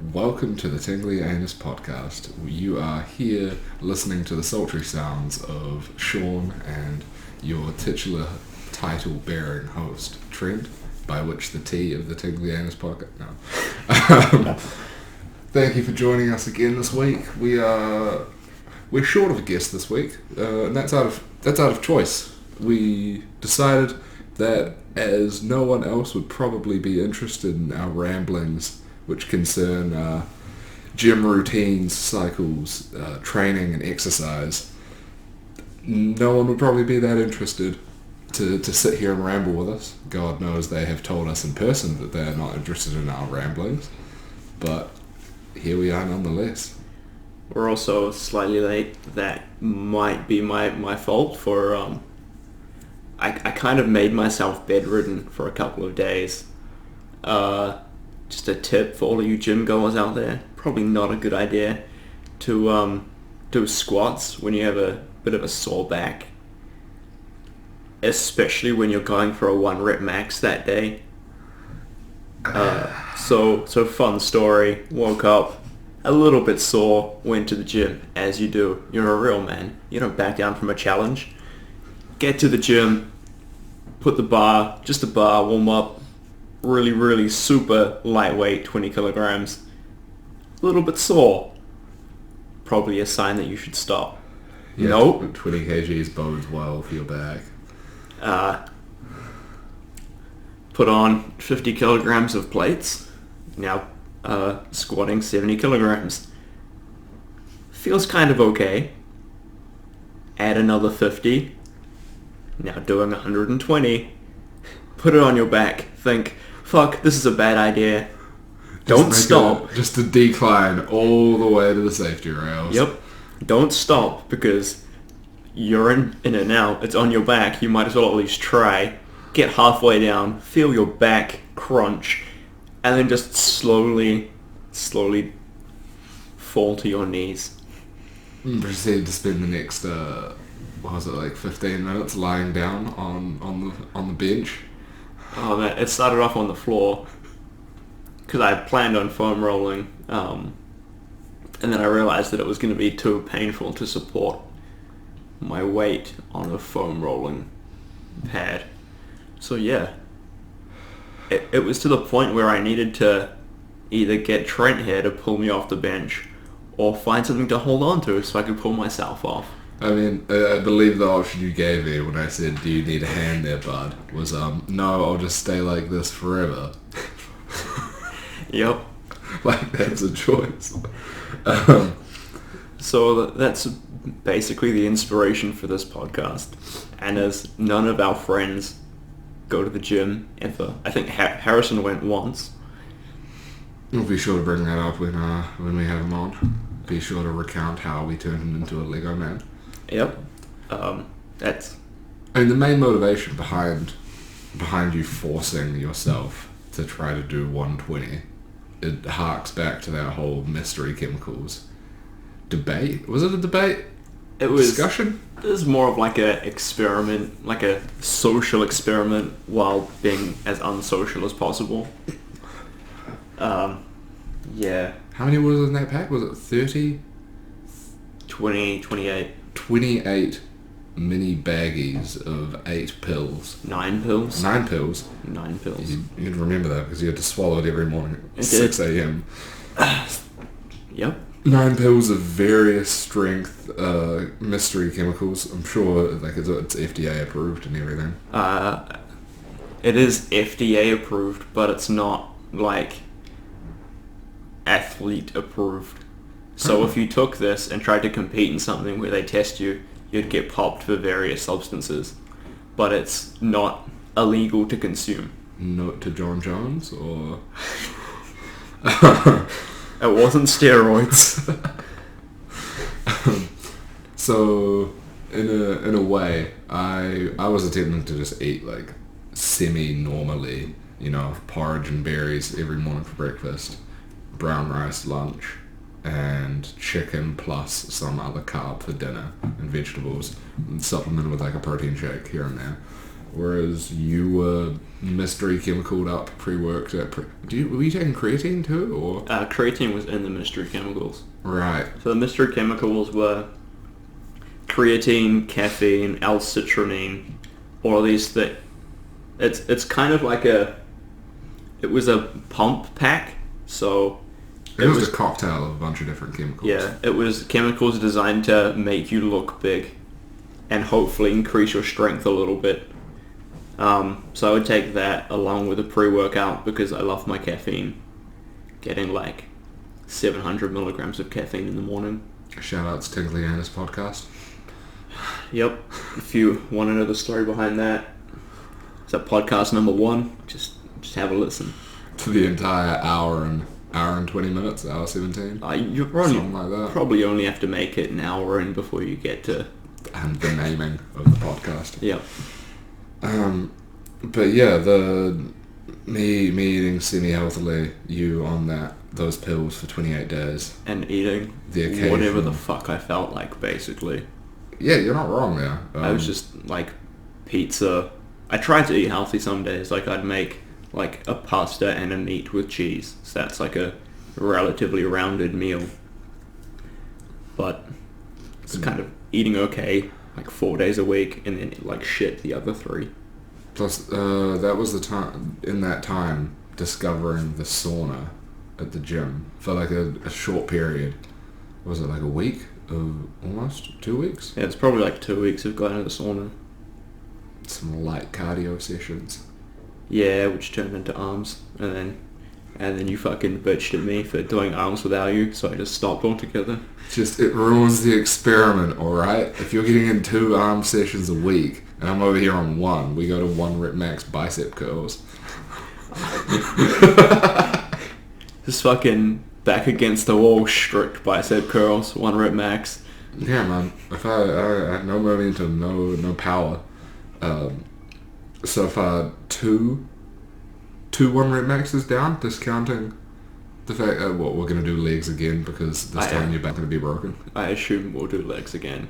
Welcome to the Tingly Anus Podcast. You are here listening to the sultry sounds of Shaun and your titular title-bearing host, Trent, by which the T of the Tingly Anus Podcast. No. Thank you for joining us again this week. We're short of a guest this week, and that's out of choice. We decided that as no one else would probably be interested in our ramblings, which concern gym routines, cycles, training and exercise, no one would probably be that interested to sit here and ramble with us. God knows they have told us in person that they are not interested in our ramblings, but here we are nonetheless. We're also slightly late. That might be my fault for... I kind of made myself bedridden for a couple of days. Just a tip for all of you gym goers out there. Probably not a good idea to do squats when you have a bit of a sore back. Especially when you're going for a 1 rep max that day. So fun story. Woke up a little bit sore, went to the gym, as you do. You're a real man. You don't back down from a challenge. Get to the gym, put the bar, just a bar, warm up, really super lightweight, 20 kilograms. A little bit sore. Probably a sign that you should stop. Yeah, Nope. 20 kgs bodes well for your back. Put on 50 kilograms of plates. Now squatting 70 kilograms. Feels kind of okay. Add another 50. Now doing 120. Put it on your back. Think, fuck, this is a bad idea. Don't stop. Just a decline all the way to the safety rails. Yep. Don't stop because you're in and out. It's on your back. You might as well at least try. Get halfway down. Feel your back crunch. And then just slowly fall to your knees. Proceed to spend the next, 15 minutes lying down on the bench. Oh man, it started off on the floor because I planned on foam rolling, and then I realized that it was going to be too painful to support my weight on a foam rolling pad. So yeah, it was to the point where I needed to either get Trent here to pull me off the bench or find something to hold on to so I could pull myself off. I mean, I believe the option you gave me when I said, do you need a hand there, bud, was, no, I'll just stay like this forever. Yep. Like, that's a choice. So that's basically the inspiration for this podcast. And as none of our friends go to the gym ever, I think Harrison went once. We'll be sure to bring that up when we have him on. Be sure to recount how we turned him into a Lego man. Yep. That's... I mean, the main motivation behind you forcing yourself to try to do 120, it harks back to that whole mystery chemicals debate. Was it a debate? It was... Discussion? It was more of like a experiment, like a social experiment while being as unsocial as possible. Yeah. How many was in that pack? Was it 30? 20, 28. 28 mini baggies of 8 pills. 9 pills? 9 pills? 9 pills. You'd remember that because you had to swallow it every morning at It 6 did. a.m. Yep. 9 pills of various strength mystery chemicals. I'm sure it's FDA approved and everything. It is FDA approved, but it's not like athlete approved. So if you took this and tried to compete in something where they test you, you'd get popped for various substances. But it's not illegal to consume. Note to John Jones, or... It wasn't steroids. So, in a way, I was attempting to just eat like semi-normally, porridge and berries every morning for breakfast, brown rice lunch, and chicken plus some other carb for dinner, and vegetables, and supplemented with like a protein shake here and there. whereas you were mystery chemicaled up, pre-worked at. Were you taking creatine too, or? Creatine was in the mystery chemicals. Right. So the mystery chemicals were creatine, caffeine, L-citrulline, all of these that it's kind of like it was a pump pack, so it was a cocktail of a bunch of different chemicals. Yeah, it was chemicals designed to make you look big and hopefully increase your strength a little bit. So I would take that along with a pre-workout because I love my caffeine. Getting like 700 milligrams of caffeine in the morning. Shout out to Tinkly Anna's podcast. Yep. If you want to know the story behind that, it's at podcast number 1. Just have a listen. To the entire hour and 20 minutes, hour 17. You something like that. Probably only have to make it an hour in before you get to... And the naming of the podcast. Yep. But yeah, me eating semi-healthily, you on those pills for 28 days. And eating whatever the fuck I felt like, basically. Yeah, you're not wrong there. I was just like pizza. I tried to eat healthy some days. Like I'd make like a pasta and a meat with cheese. So that's like a relatively rounded meal. But it's kind of eating okay, like 4 days a week, and then like shit the other 3. Plus, that was the time, in that time, discovering the sauna at the gym for like a short period. Was it like a week? Almost 2 weeks? Yeah, it's probably like 2 weeks of going to the sauna. Some light cardio sessions. Yeah, which turned into arms, and then you fucking bitched at me for doing arms without you, so I just stopped altogether. It ruins the experiment, alright? If you're getting in 2 arm sessions a week, and I'm over here on 1, we go to 1 rep max bicep curls. Just fucking back against the wall, strict bicep curls, 1 rep max. Yeah, man. If I had no momentum, no power. So if I had two 1 rep maxes down, discounting the fact that we're going to do legs again because this time your back going to be broken. I assume we'll do legs again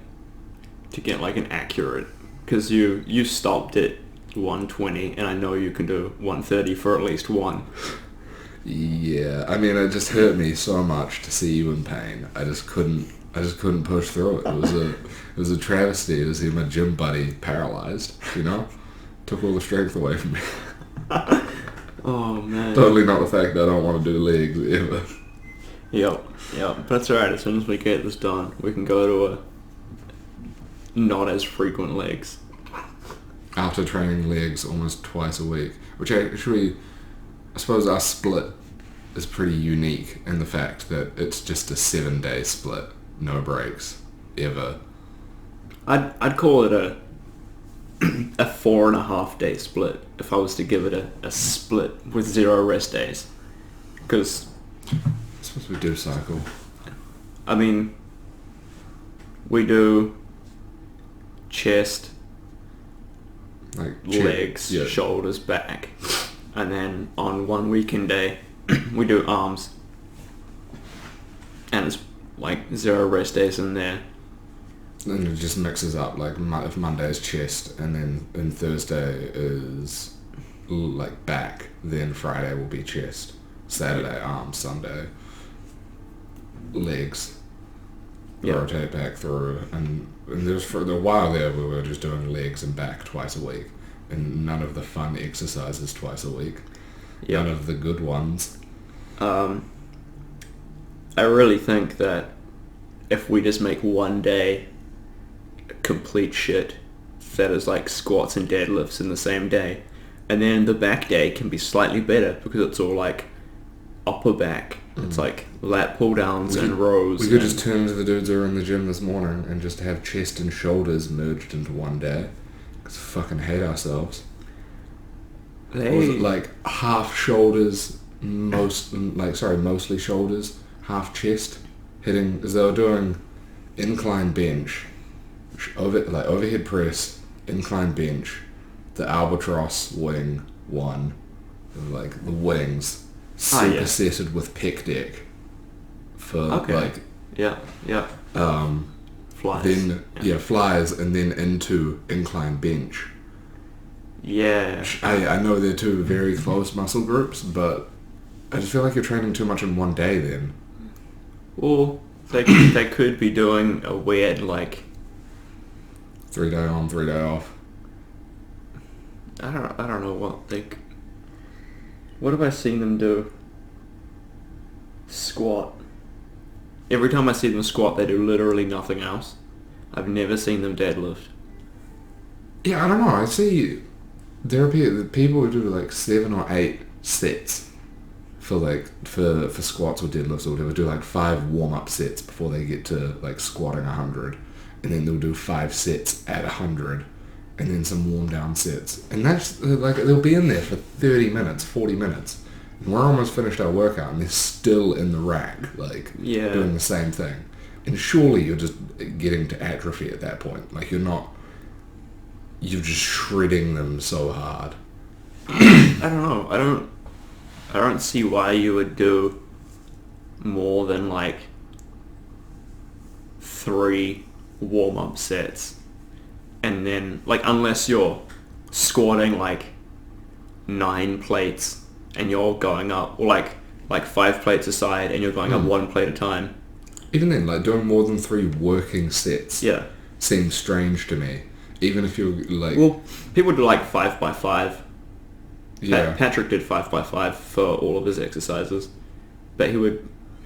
to get like an accurate, because you stopped at 120 and I know you can do 130 for at least 1. Yeah, I mean, it just hurt me so much to see you in pain. I just couldn't push through it. It was a travesty to see my gym buddy paralyzed, you know? Took all the strength away from me. Oh, man. Totally not the fact that I don't want to do legs ever. Yep. But that's alright, as soon as we get this done, we can go to a not as frequent legs. After training legs almost twice a week, which actually, I suppose our split is pretty unique in the fact that it's just a 7-day split, no breaks, ever. I'd call it a 4.5 day split if I was to give it a split with 0 rest days, because I suppose we do cycle. I mean, we do chest, like legs, shoulders, back, and then on 1 weekend day we do arms, and it's like 0 rest days in there. And it just mixes up, like if Monday is chest and then Thursday is like back, then Friday will be chest, Saturday arms, Sunday legs. Rotate back through, and there's for a while there we were just doing legs and back twice a week, and none of the fun exercises twice a week. None of the good ones. I really think that if we just make 1 day complete shit, that is like squats and deadlifts in the same day, and then the back day can be slightly better because it's all like upper back. It's like lat pull downs and rows. We could just turn to the dudes who were in the gym this morning and just have chest and shoulders merged into 1 day, because we fucking hate ourselves. Or was it like half shoulders, mostly shoulders, half chest, hitting as they were doing incline bench, overhead press, incline bench, the albatross wing 1, like the wings supersetted with pec deck for flies. Then flies, and then into incline bench. Yeah. I know they're two very close muscle groups, but I just feel like you're training too much in one day then. Well, they could be doing a weird, like, 3 day on, 3 day off. I don't know what have I seen them do? Squat. Every time I see them squat, they do literally nothing else. I've never seen them deadlift. Yeah, I don't know. I see there are people who do like 7 or 8 sets for squats or deadlifts or whatever. Do like 5 warm-up sets before they get to like squatting 100, and then they'll do 5 sets at 100, and then some warm down sets. And that's like they'll be in there for 30 minutes, 40 minutes. And we're almost finished our workout and they're still in the rack, like doing the same thing. And surely you're just getting to atrophy at that point. Like you're just shredding them so hard. I don't know. I don't see why you would do more than like 3 warm-up sets. And then, like, unless you're squatting like 9 plates and you're going up, or like 5 plates aside and you're going up 1 plate at a time. Even then, like doing more than 3 working sets seems strange to me. Even if you're like... Well, people do like 5x5. Yeah. Patrick did 5x5 for all of his exercises. But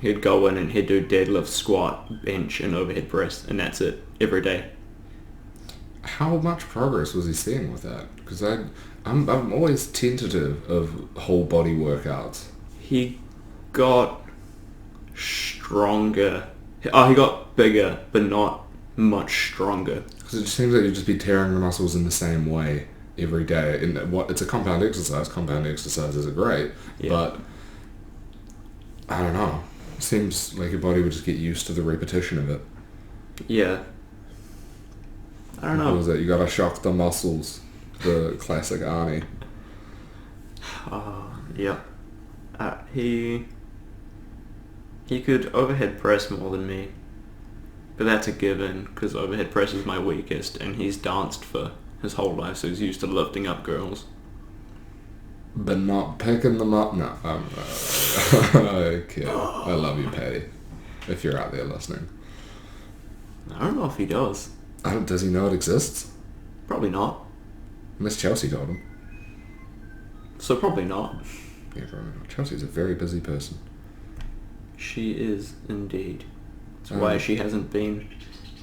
he'd go in and he'd do deadlift, squat, bench and overhead press, and that's it every day. How much progress was he seeing with that? Because I'm always tentative of whole body workouts. He got stronger. Oh, he got bigger, but not much stronger. Because it just seems like you'd just be tearing the muscles in the same way every day. And it's a compound exercise. Compound exercises are great, but I don't know. It seems like your body would just get used to the repetition of it. Yeah. I don't know. What was it? You gotta shock the muscles. The classic Arnie. Yeah. He could overhead press more than me. But that's a given, because overhead press is my weakest, and he's danced for his whole life, so he's used to lifting up girls. But not picking them up? No. Okay. I love you, Patty. If you're out there listening. I don't know if he does. Does he know it exists? Probably not. Miss Chelsea told him. So probably not. Yeah, probably not. Chelsea's a very busy person. She is indeed. That's why she hasn't been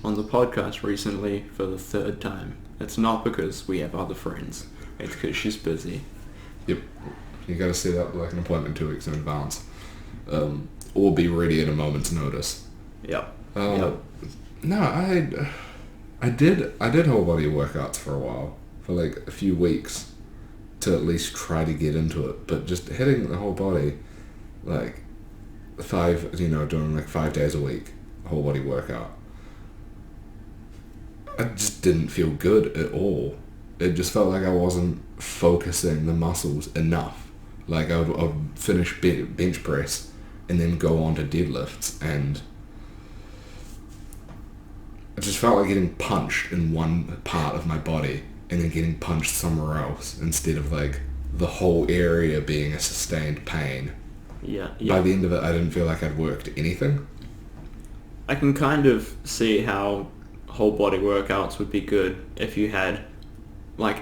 on the podcast recently for the 3rd time. It's not because we have other friends. It's because she's busy. Yep. You got to set up like an appointment 2 weeks in advance, or be ready at a moment's notice. Yep. No, I did whole body workouts for a while, for like a few weeks, to at least try to get into it. But just hitting the whole body, like doing like 5 days a week, whole body workout, I just didn't feel good at all. It just felt like I wasn't focusing the muscles enough. Like I'd finish bench press and then go on to deadlifts, and I just felt like getting punched in one part of my body and then getting punched somewhere else, instead of like the whole area being a sustained pain. Yeah. By the end of it, I didn't feel like I'd worked anything. I can kind of see how whole body workouts would be good if you had like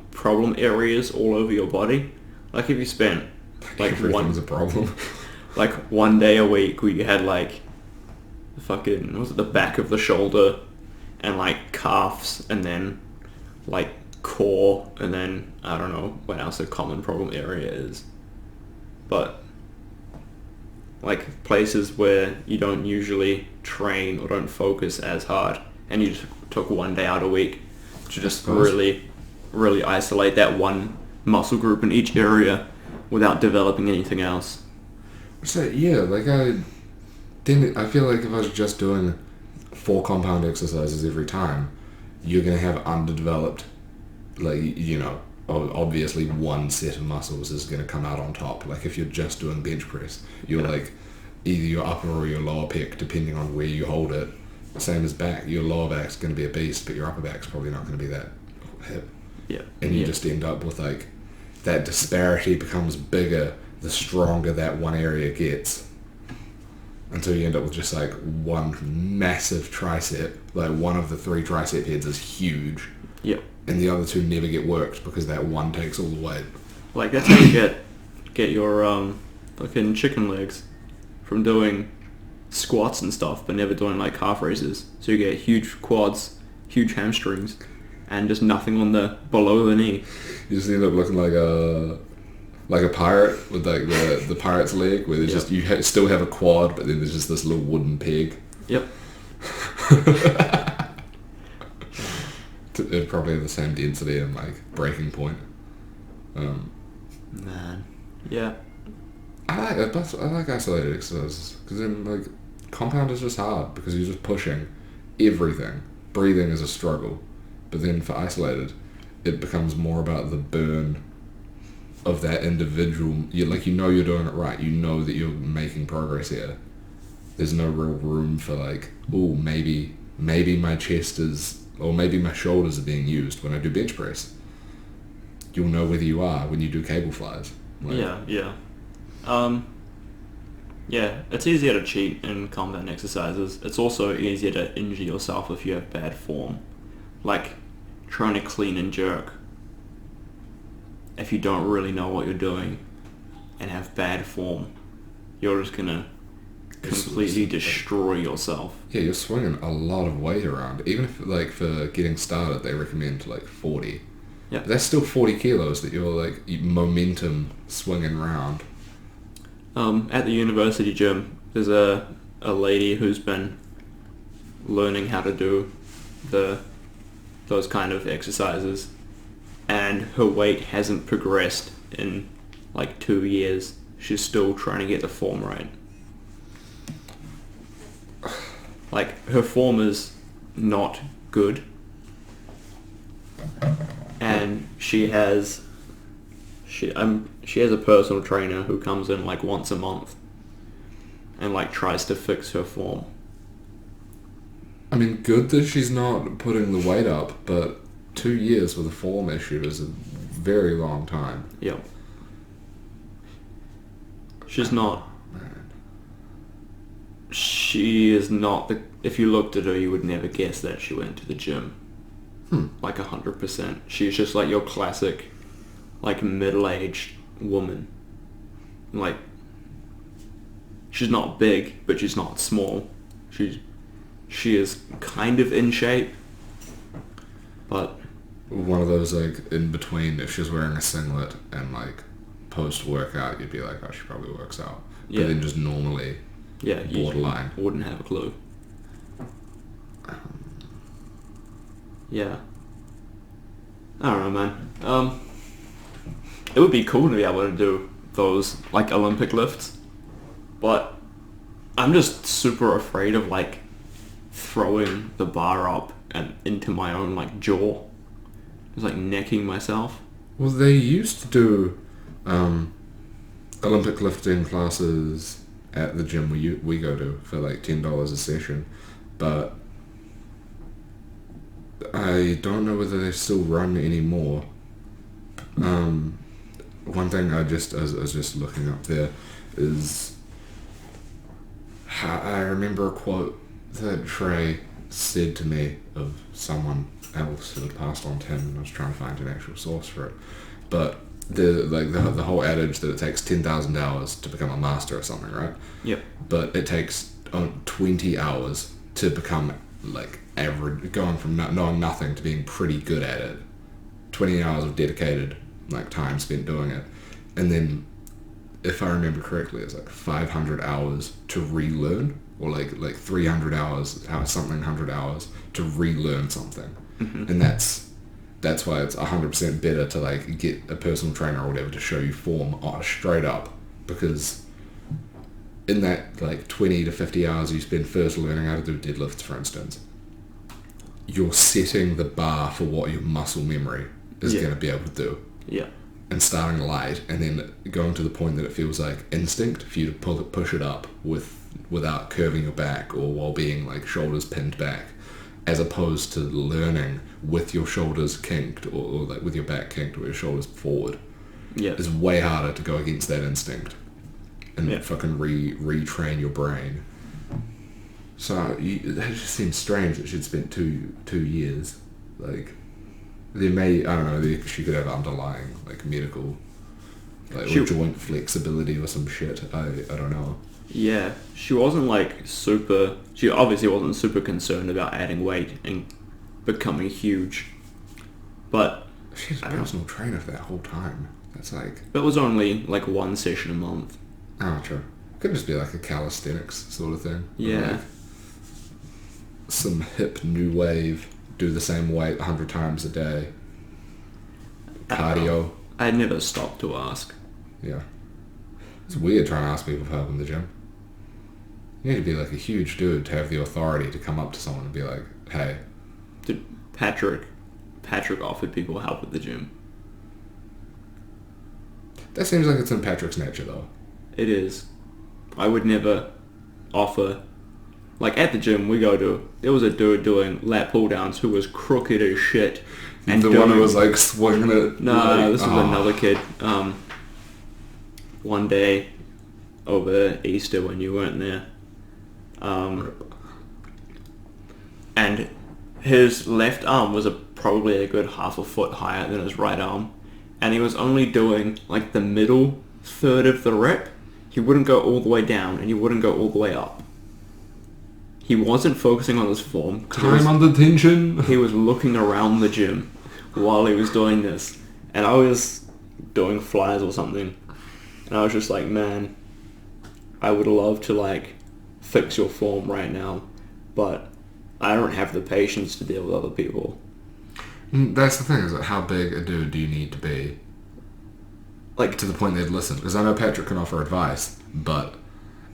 problem areas all over your body. Like if you spent like everything's a problem. Like 1 day a week where you had like the back of the shoulder and like calves, and then like core, and then I don't know what else a common problem area is, but like places where you don't usually train or don't focus as hard, and you just took 1 day out a week to just really isolate that one muscle group in each area without developing anything else. So yeah, like I feel like if I was just doing 4 compound exercises every time, you're gonna have underdeveloped, like, obviously one set of muscles is gonna come out on top. Like if you're just doing bench press, you're like either your upper or your lower pec, depending on where you hold it. Same as back, your lower back's gonna be a beast, but your upper back's probably not gonna be that hip. Yeah. And you just end up with like that disparity becomes bigger the stronger that one area gets, until you end up with just like one massive tricep. Like one of the 3 tricep heads is huge. Yep. And the other 2 never get worked because that one takes all the weight. Like that's how you get your fucking chicken legs from doing squats and stuff, but never doing like calf raises. So you get huge quads, huge hamstrings, and just nothing on the below the knee. You just end up looking like a pirate with like the pirate's leg, where there's just you still have a quad, but then there's just this little wooden peg. Yep. It'd probably have the same density and like breaking point. Man. Yeah. I like isolated exercises because then like compound is just hard because you're just pushing everything. Breathing is a struggle, but then for isolated, it becomes more about the burn of that individual. You you're doing it right. You know that you're making progress here. There's no real room for like, oh, maybe my chest is, or maybe my shoulders are being used when I do bench press. You'll know whether you are when you do cable flies. Like, yeah. Yeah, it's easier to cheat in combat exercises. It's also easier to injure yourself if you have bad form. Like trying to clean and jerk. If you don't really know what you're doing and have bad form, you're just gonna completely destroy yourself. Yeah, you're swinging a lot of weight around. Even if, like, for getting started, they recommend, like, 40. Yeah. But that's still 40 kilos that you're, like, momentum swinging around. At the university gym, there's a lady who's been learning how to do those kind of exercises, and her weight hasn't progressed in, like, 2 years. She's still trying to get the form right. Like, her form is not good, and she has a personal trainer who comes in like once a month and like tries to fix her form. I mean, good that she's not putting the weight up, but 2 years with a form issue is a very long time. Yep. She's not. She is not the... If you looked at her, you would never guess that she went to the gym. Like 100%. She's just like your classic, like, middle-aged woman. Like, she's not big, but she's not small. She is kind of in shape, but... One of those, like, in between, if she's wearing a singlet and, like, post-workout, you'd be like, oh, she probably works out. But then just normally... Yeah, borderline. You wouldn't have a clue. Yeah. I don't know, man. It would be cool to be able to do those, like, Olympic lifts, but I'm just super afraid of, like, throwing the bar up and into my own, like, jaw. Just, like, necking myself. Well, they used to do Olympic lifting classes at the gym we go to for like $10 a session, but I don't know whether they still run anymore. One thing I was just looking up there is how I remember a quote that Trey said to me of someone else who had passed on to him, and I was trying to find an actual source for it, but the whole adage that it takes 10,000 hours to become a master or something, right? Yep. But it takes 20 hours to become, like, average, going from knowing nothing to being pretty good at it. 20 hours of dedicated, like, time spent doing it. And then, if I remember correctly, it's like 500 hours to relearn, or like 300 hours, something 100 hours to relearn something. Mm-hmm. And that's why it's 100% better to, like, get a personal trainer or whatever to show you form straight up, because in that, like, 20 to 50 hours you spend first learning how to do deadlifts, for instance, you're setting the bar for what your muscle memory is going to be able to do. Yeah. And starting light, and then going to the point that it feels like instinct for you to push it up without curving your back or while being, like, shoulders pinned back. as opposed to learning with your shoulders kinked or like with your back kinked or your shoulders forward. Yeah. It's way harder to go against that instinct and fucking retrain your brain. So it just seems strange that she'd spent two years. Like, there may, I don't know, she could have underlying, like, medical, like, or joint flexibility or some shit. I don't know. Yeah, she wasn't, like, she obviously wasn't super concerned about adding weight and becoming huge. But she's a personal trainer for that whole time. That's like... It was only, like, one session a month. Oh, true. Could just be, like, a calisthenics sort of thing. Yeah. Like, some hip new wave, do the same weight 100 times a day. Cardio. I never stopped to ask. Yeah. It's weird trying to ask people for help in the gym. You need to be like a huge dude to have the authority to come up to someone and be like, hey. Dude, Patrick offered people help at the gym. That seems like it's in Patrick's nature, though. It is. I would never offer... Like, at the gym, there was a dude doing lat pull-downs who was crooked as shit. And the one who was, like, swinging it? No, this was another kid. One day over Easter when you weren't there. And his left arm was probably a good half a foot higher than his right arm. And he was only doing, like, the middle third of the rep. He wouldn't go all the way down, and he wouldn't go all the way up. He wasn't focusing on his form. Time under tension. He was looking around the gym while he was doing this. And I was doing flies or something. And I was just like, man, I would love to, like, fix your form right now. But I don't have the patience to deal with other people. That's the thing, is that how big a dude do you need to be? Like, to the point they'd listen. Because I know Patrick can offer advice, but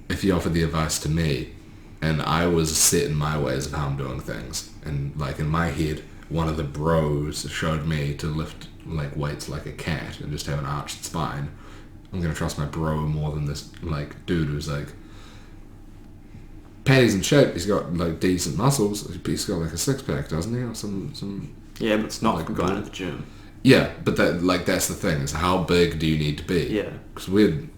if he offered the advice to me, and I was set in my ways of how I'm doing things, and like in my head, one of the bros showed me to lift like weights like a cat and just have an arched spine. I'm gonna trust my bro more than this like dude who's like, Patty's in shape. He's got like decent muscles. He's got like a six pack, doesn't he? Or some. Yeah, but it's not like from going to the gym. Yeah, but that's the thing, is how big do you need to be? Yeah. Because we had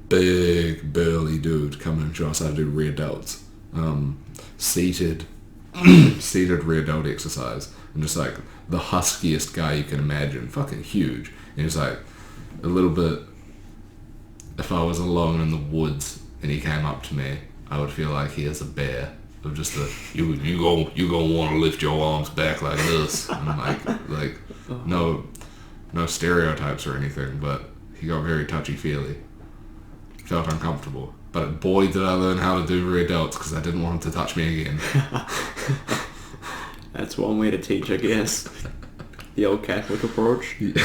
big burly dude come in and show us how to do rear delts. Seated rear delt exercise, and just like the huskiest guy you can imagine, fucking huge. And he's like a little bit. If I was alone in the woods and he came up to me, I would feel like he is a bear. Of just you gonna want to lift your arms back like this, and like no stereotypes or anything, but he got very touchy feely. Felt uncomfortable. But boy, did I learn how to do rear delts because I didn't want him to touch me again. That's one way to teach, I guess. The old Catholic approach. Yeah.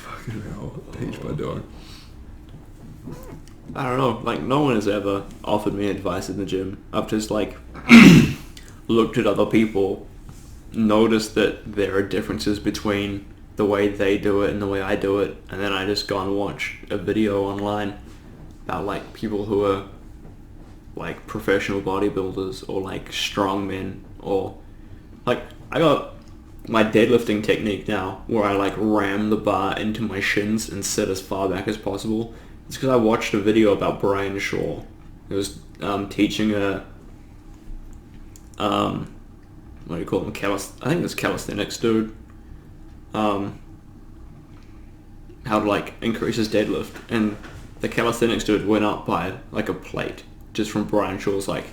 Fucking hell. Teach by doing. I don't know. Like, no one has ever offered me advice in the gym. I've just, like, looked at other people, noticed that there are differences between the way they do it and the way I do it, and then I just go and watch a video online about like people who are like professional bodybuilders or like strong men, or like I got my deadlifting technique now where I like ram the bar into my shins and sit as far back as possible. It's because I watched a video about Brian Shaw. It was teaching a what do you call them? I think it's calisthenics dude. How to like increase his deadlift, and the calisthenics dude went up by like a plate just from Brian Shaw's like,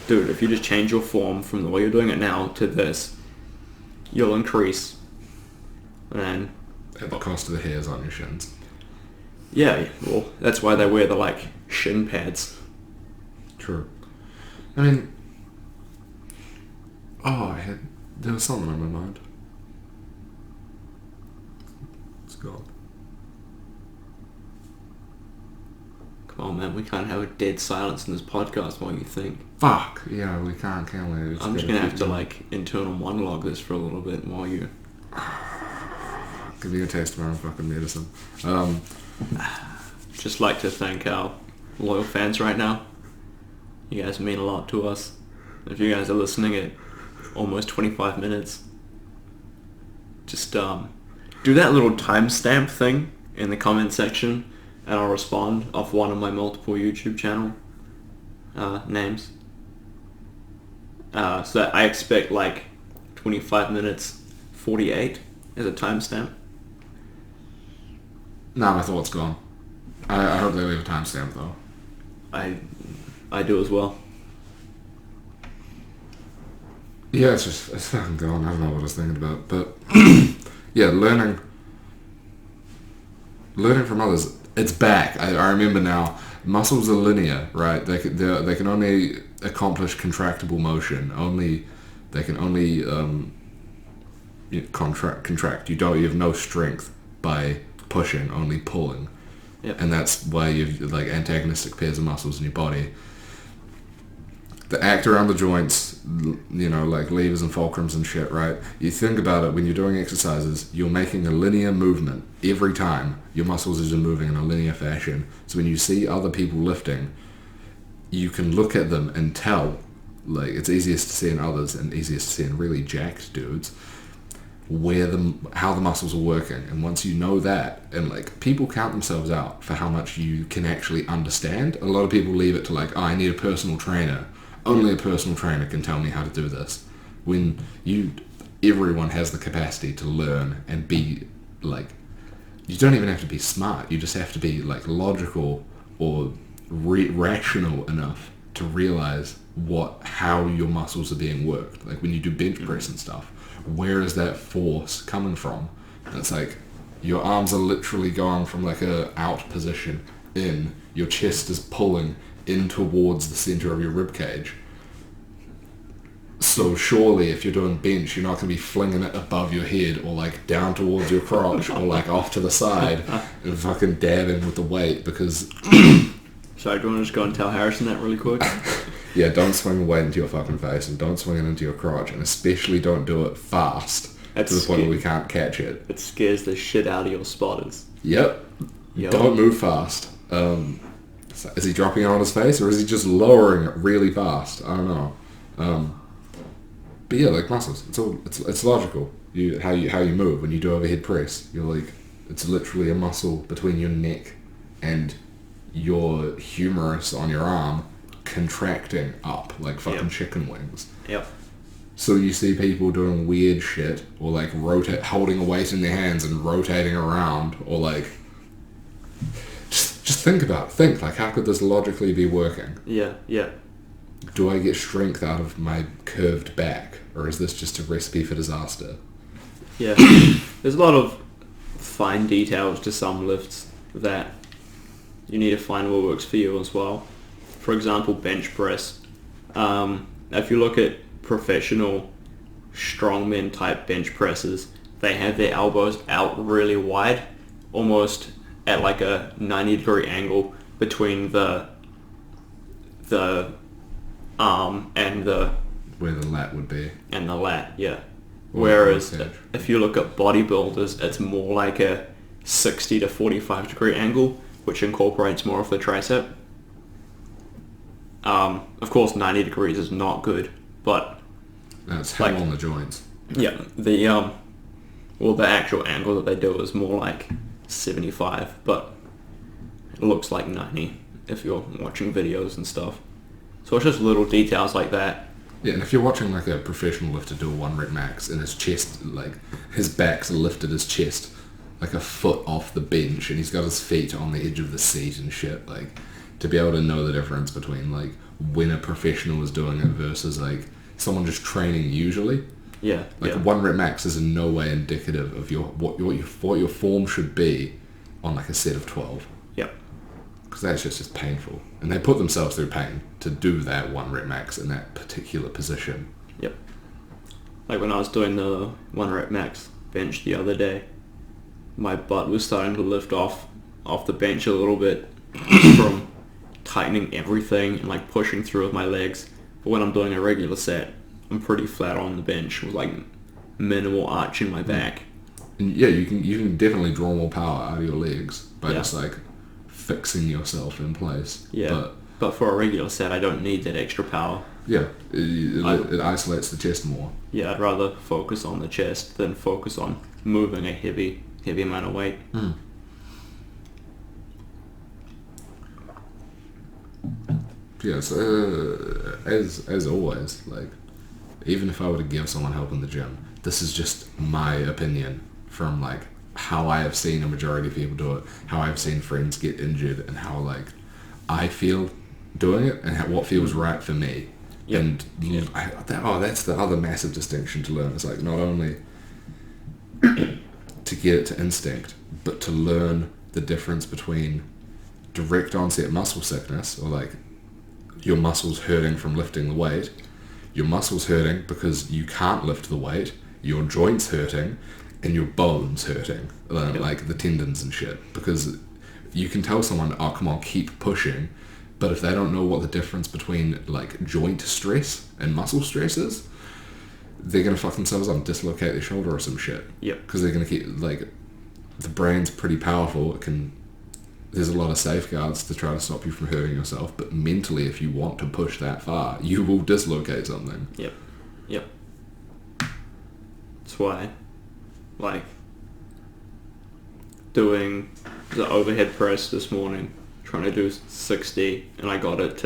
dude, if you just change your form from the way you're doing it now to this, you'll increase. And at the cost of the hairs on your shins. Yeah, well, that's why they wear the like shin pads. True. I mean, there was something on my mind. It's gone. Come on, man, we can't have a dead silence in this podcast while you think. Fuck! Yeah, we can't, can we? I'm just gonna have to like internal monologue this for a little bit while you... Give me a taste of my own fucking medicine. Just like to thank our loyal fans right now. You guys mean a lot to us. if you guys are listening at almost 25 minutes, just do that little timestamp thing in the comment section, and I'll respond off one of my multiple YouTube channel names. So I expect like 25 minutes 48 as a timestamp. Nah, my thought's gone. I hope they leave a timestamp though. I do as well. Yeah, it's fucking gone. I don't know what I was thinking about, but yeah, learning from others. It's back. I remember now. Muscles are linear, right? They can only accomplish contractible motion. They can only contract. You have no strength by pushing, only pulling. Yep. And that's why you've like antagonistic pairs of muscles in your body. The act around the joints, like levers and fulcrums and shit, right? You think about it, when you're doing exercises, you're making a linear movement every time. Your muscles are just moving in a linear fashion. So when you see other people lifting, you can look at them and tell, like, it's easiest to see in others and easiest to see in really jacked dudes, how the muscles are working. And once you know that, and like, people count themselves out for how much you can actually understand. A lot of people leave it to like, I need a personal trainer. Only a personal trainer can tell me how to do this. When everyone has the capacity to learn and be like, you don't even have to be smart. You just have to be like logical or rational enough to realize how your muscles are being worked. Like when you do bench press and stuff, where is that force coming from? And it's like your arms are literally going from like a out position in. Your chest is pulling in towards the center of your rib cage. So surely if you're doing bench, you're not going to be flinging it above your head or like down towards your crotch or like off to the side and fucking dabbing with the weight, because... Sorry, do you want to just go and tell Harrison that really quick? Yeah, don't swing the weight into your fucking face, and don't swing it into your crotch, and especially don't do it fast to the point where we can't catch it. It scares the shit out of your spotters. Yep. Don't move fast. Is he dropping it on his face, or is he just lowering it really fast? I don't know. But yeah, like muscles, it's logical. How you move when you do overhead press. You're like, it's literally a muscle between your neck and your humerus on your arm contracting up like fucking chicken wings. Yep. So you see people doing weird shit, or like holding a weight in their hands and rotating around, or like, just think like, how could this logically be working? Yeah. Do I get strength out of my curved back, or is this just a recipe for disaster? Yeah. There's a lot of fine details to some lifts that you need to find what works for you as well. For example, bench press. If you look at professional strongmen type bench presses, they have their elbows out really wide, almost at like a 90-degree angle between the arm and where the lat would be. And the lat, yeah. Whereas if you look at bodybuilders, it's more like a 60 to 45 degree angle, which incorporates more of the tricep. Of course, 90 degrees is not good, but that's hell on the joints. Yeah, the actual angle that they do is more like 75, but it looks like 90 if you're watching videos and stuff. So it's just little details like that. Yeah, and if you're watching like a professional lifter do a 1 rep max and his chest, like his back's lifted his chest like a foot off the bench and he's got his feet on the edge of the seat and shit, like, to be able to know the difference between like when a professional is doing it versus like someone just training usually. Yeah. Like a 1 rep max is in no way indicative of what your form should be on like a set of 12. Yep. Because that's just painful. And they put themselves through pain to do that 1 rep max in that particular position. Yep. Like when I was doing the 1 rep max bench the other day, my butt was starting to lift off the bench a little bit from tightening everything and like pushing through with my legs. But when I'm doing a regular set, I'm pretty flat on the bench with like minimal arch in my back. And yeah, you can definitely draw more power out of your legs by just like fixing yourself in place. Yeah. But But for a regular set, I don't need that extra power. Yeah, it isolates the chest more. Yeah, I'd rather focus on the chest than focus on moving a heavy amount of weight. Yeah, so as always, like, even if I were to give someone help in the gym, this is just my opinion from, like, how I have seen a majority of people do it, how I've seen friends get injured, and how, like, I feel doing it, and what feels right for me. Yep. And that's the other massive distinction to learn. It's like, not only to get it to instinct, but to learn the difference between direct onset muscle sickness, or like your muscles hurting from lifting the weight, your muscles hurting because you can't lift the weight, your joints hurting, and your bones hurting, like the tendons and shit. Because you can tell someone, oh, come on, keep pushing, but if they don't know what the difference between, like, joint stress and muscle stress is, they're going to fuck themselves up and dislocate their shoulder or some shit. Yep. Because they're going to keep, like, the brain's pretty powerful. There's a lot of safeguards to try to stop you from hurting yourself, but mentally, if you want to push that far, you will dislocate something. Yep. That's why, like, doing the overhead press this morning, trying to do 60, and I got it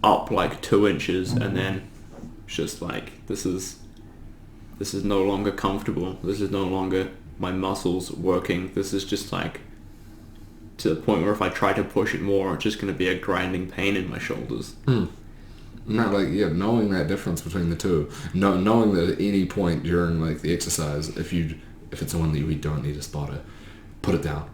up like 2 inches, and then it's just like, this is no longer comfortable. This is no longer my muscles working. This is just like to the point where if I try to push it more, it's just going to be a grinding pain in my shoulders. Not like, yeah, knowing that difference between the two, knowing that at any point during, like, the exercise, if it's one that you don't need a spotter, put it down.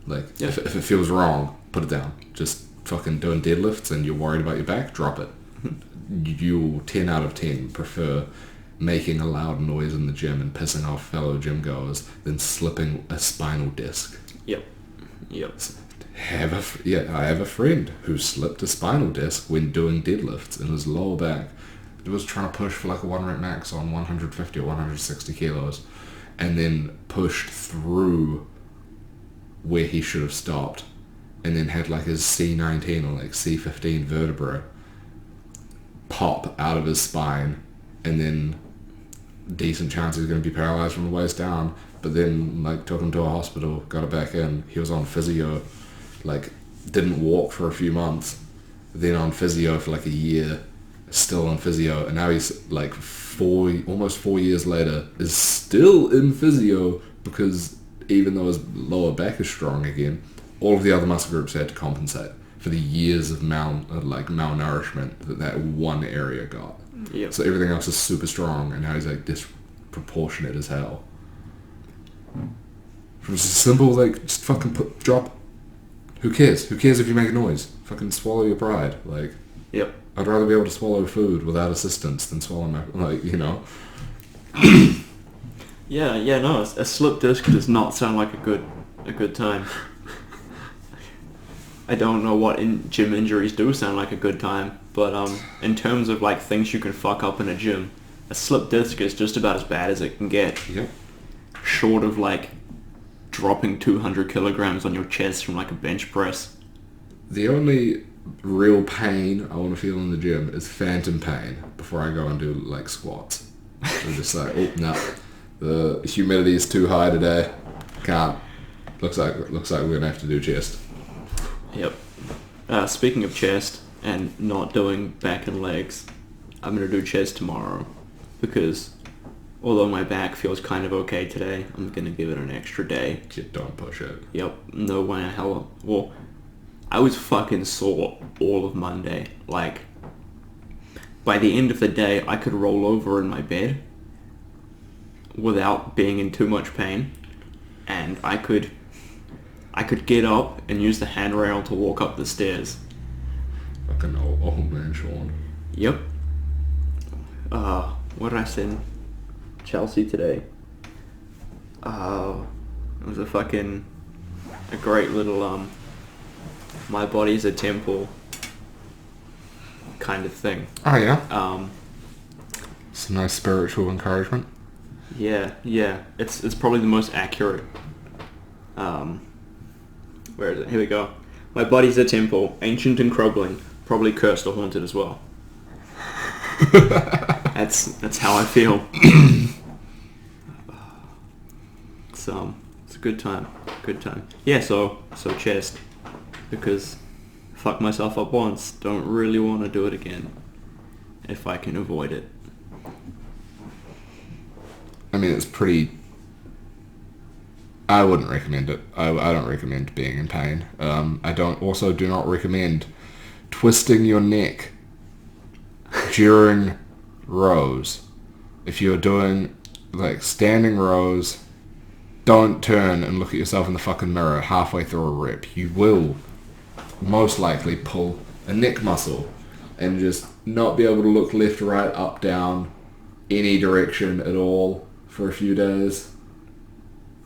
Like, yeah. if it feels wrong, put it down. Just fucking doing deadlifts and you're worried about your back, drop it. You 10 out of 10 prefer making a loud noise in the gym and pissing off fellow gym goers than slipping a spinal disc. Yep. I have a friend who slipped a spinal disc when doing deadlifts in his lower back. He was trying to push for like a 1 rep max on 150 or 160 kilos, and then pushed through where he should have stopped, and then had like his C19 or like C15 vertebra pop out of his spine, and then decent chance he's going to be paralyzed from the waist down. But then, like, took him to a hospital, got it back in. He was on physio, like, didn't walk for a few months, then on physio for like a year, still on physio, and now he's like almost 4 years later is still in physio, because even though his lower back is strong again, all of the other muscle groups had to compensate for the years of malnourishment that one area got. Yep. So everything else is super strong, and now he's like disproportionate as hell. From just a simple, like, just fucking drop. Who cares? Who cares if you make a noise? Fucking swallow your pride. Like, yep. I'd rather be able to swallow food without assistance than swallow my, like, you know. Yeah, no, a slip disc does not sound like a good time. I don't know what gym injuries do sound like a good time, but in terms of, like, things you can fuck up in a gym, a slip disc is just about as bad as it can get. Yep. Short of, like, dropping 200 kilograms on your chest from, like, a bench press. The only real pain I want to feel in the gym is phantom pain before I go and do, like, squats. I'm just like, oh, no, the humidity is too high today. Can't. Looks like we're gonna have to do chest. Yep. Speaking of chest and not doing back and legs, I'm gonna do chest tomorrow, because although my back feels kind of okay today, I'm gonna give it an extra day. Don't push it. Yep. No way in hell. Well, I was fucking sore all of Monday. Like, by the end of the day, I could roll over in my bed without being in too much pain, and I could get up and use the handrail to walk up the stairs. Fucking old man Shaun. Yep. What did I send Chelsea today? It was a great little my body's a temple kind of thing. Oh yeah. Some nice spiritual encouragement. Yeah. It's probably the most accurate. Where is it? Here we go. My body's a temple, ancient and crumbling, probably cursed or haunted as well. That's how I feel. It's a good time. Good time. Yeah, so chest. Because fuck myself up once. Don't really want to do it again. If I can avoid it. I mean, it's pretty... I wouldn't recommend it. I don't recommend being in pain. I do not recommend twisting your neck during rows. If you're doing like standing rows, don't turn and look at yourself in the fucking mirror halfway through a rep. You will most likely pull a neck muscle and just not be able to look left, right, up, down, any direction at all for a few days.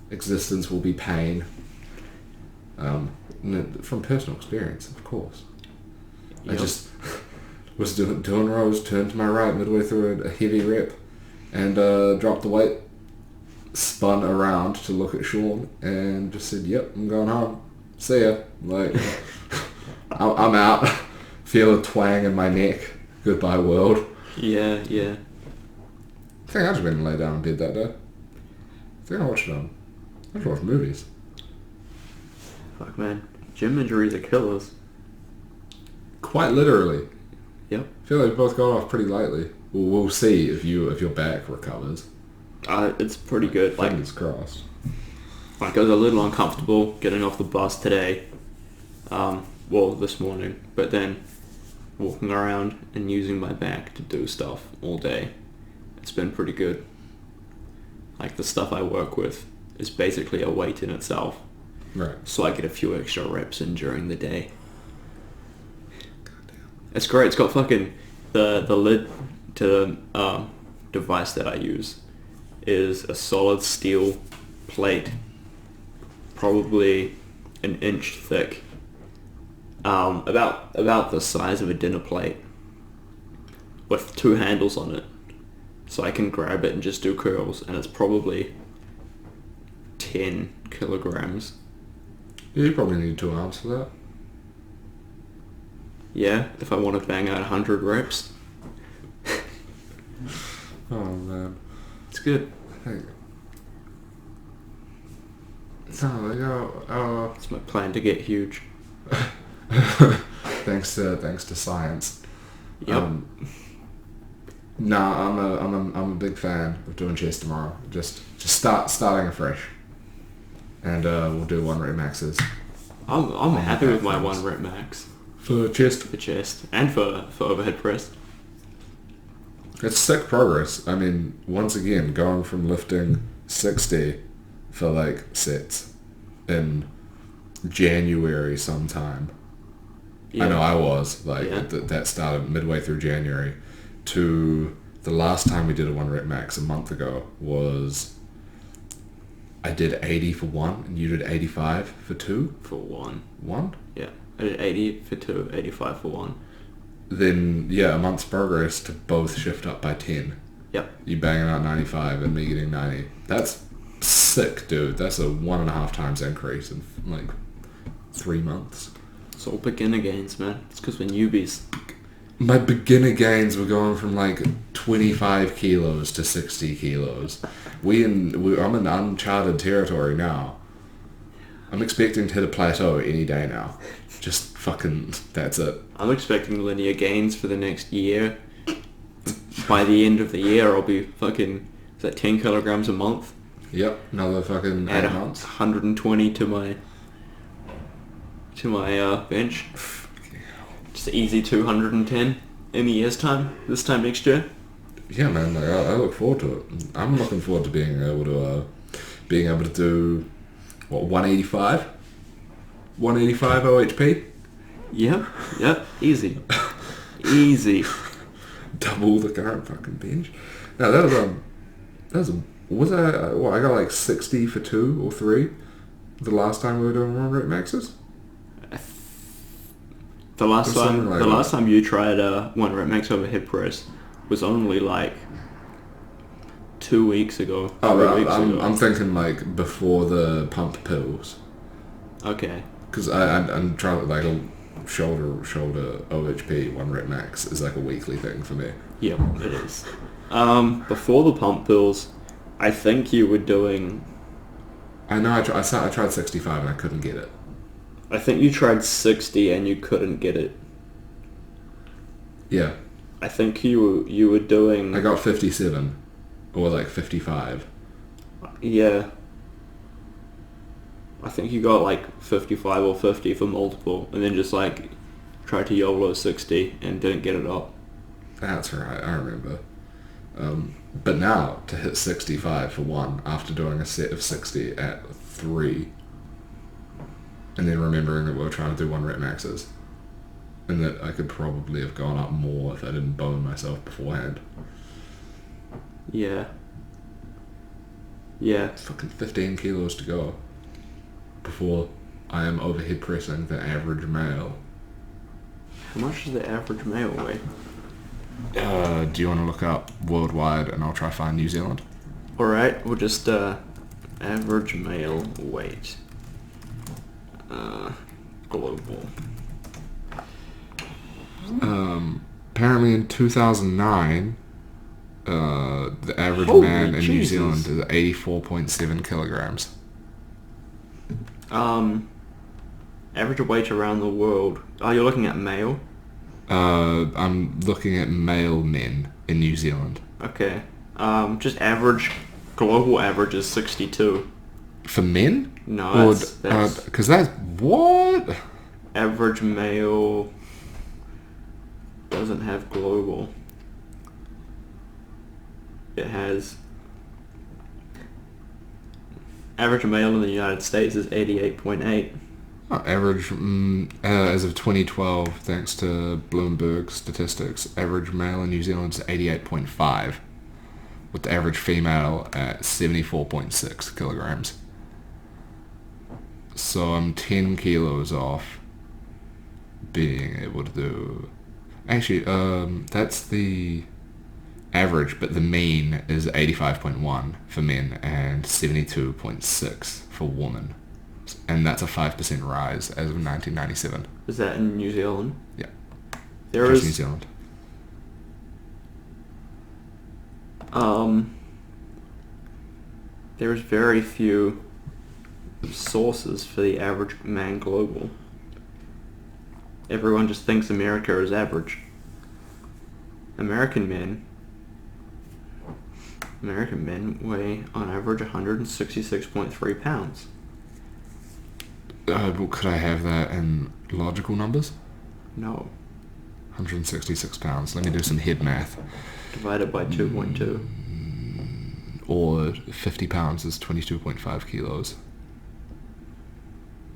Existence will be pain. From personal experience, of course. Yep. I just was doing rows, turned to my right midway through a heavy rep, and dropped the weight, spun around to look at Shaun, and just said, "Yep, I'm going home. See ya." Like, I'm out. Feel a twang in my neck. Goodbye, world. Yeah. I think I just went and lay down in bed that day. I think I watched movies. Fuck, man. Gym injuries are killers. Quite literally. Yep. I feel like we both got off pretty lightly. We'll see if your back recovers. It's pretty good. Fingers crossed. Like, I was a little uncomfortable getting off the bus today. This morning. But then walking around and using my back to do stuff all day. It's been pretty good. Like, the stuff I work with is basically a weight in itself. Right. So I get a few extra reps in during the day. Goddamn. It's great. It's got fucking... The lid to the device that I use is a solid steel plate. Probably an inch thick. About the size of a dinner plate. With 2 handles on it. So I can grab it and just do curls, and it's probably 10 kilograms. Yeah, you probably need 2 arms for that. Yeah, if I want to bang out 100 reps. Oh man, it's good. It's my plan to get huge. thanks to science. Yep. I'm a big fan of doing chest tomorrow. Just starting afresh, and we'll do 1 rep maxes. I'm happy with my 1 rep max for chest. For chest and for overhead press. It's sick progress. I mean, once again, going from lifting 60 for like sets in January sometime. Yeah. I know I was that started midway through January. To the last time we did a 1 rep max a month ago was I did 80 for 1 and you did 85 for 2? For 1. 1? Yeah. I did 80 for 2, 85 for 1. Then, yeah, a month's progress to both shift up by 10. Yep. You banging out 95 and me getting 90. That's sick, dude. That's a 1.5 times increase in like 3 months. It's all beginner gains, man. It's because we're newbies. My beginner gains were going from like 25 kilos to 60 kilos. I'm in uncharted territory now. I'm expecting to hit a plateau any day now. Just fucking, that's it. I'm expecting linear gains for the next year. By the end of the year, I'll be fucking, is that 10 kilograms a month? Yep, another fucking 8 months. 120 to my bench. Just easy 210 in a year's time, this time next year. Yeah, man, like, I look forward to it. I'm looking forward to being able to do, 185? 185 OHP? Yep, easy. Easy. Double the current fucking bench. No, I got like 60 for 2 or 3 the last time we were doing 1 rep maxes? The last time you tried a 1 rep max overhead press was only like 2 weeks ago. Oh, I'm thinking like before the pump pills. Okay. Because I'm trying like a shoulder OHP 1 rep max is like a weekly thing for me. Yep, it is. Before the pump pills, I think you were doing... I know I tried 65 and I couldn't get it. I think you tried 60 and you couldn't get it. Yeah. I think you were doing... I got 57. Or like 55. Yeah. I think you got like 55 or 50 for multiple, and then just like tried to YOLO 60 and didn't get it up. That's right, I remember. But now, to hit 65 for 1 after doing a set of 60 at 3, and then remembering that we were trying to do 1 rep maxes, and that I could probably have gone up more if I didn't bone myself beforehand. Yeah. Yeah. Fucking 15 kilos to go before I am overhead pressing the average male. How much does the average male weigh? Do you want to look up worldwide and I'll try to find New Zealand? Alright, we'll just average male weight. Global. Apparently in 2009, the average Holy man in New Jesus. Zealand is 84.7 kilograms. Average weight around the world. Oh, you're looking at male? I'm looking at male men in New Zealand. Okay. Just average, global average is 62. For men? No, that's because that's what? average male doesn't have global. It has average male in the United States is 88.8. Average, as of 2012, thanks to Bloomberg statistics, average male in New Zealand is 88.5, with the average female at 74.6 kilograms. So I'm 10 kilos off being able to do... Actually, that's the average, but the mean is 85.1 for men and 72.6 for women. And that's a 5% rise as of 1997. Is that in New Zealand? Yeah. There Just is New Zealand. There's very few sources for the average man global. Everyone just thinks America is average. American men weigh on average 166.3 pounds. Well, could I have that in logical numbers? No. 166 pounds. Let me do some head math. Divided by 2.2. Or 50 pounds is 22.5 kilos.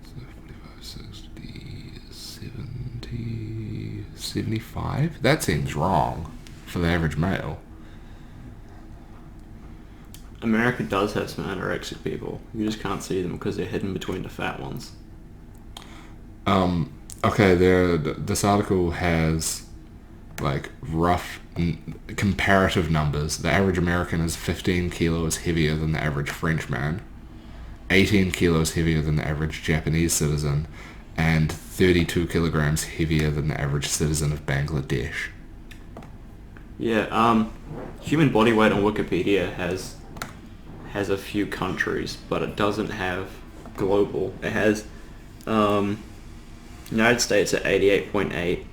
So 45, 60, 70, 75? That seems wrong for the average male. America does have some anorexic people. You just can't see them because they're hidden between the fat ones. Okay, this article has like rough comparative numbers. The average American is 15 kilos heavier than the average French man, 18 kilos heavier than the average Japanese citizen, and 32 kilograms heavier than the average citizen of Bangladesh. Yeah, human body weight on Wikipedia has a few countries, but it doesn't have global. It has United States at 88.8,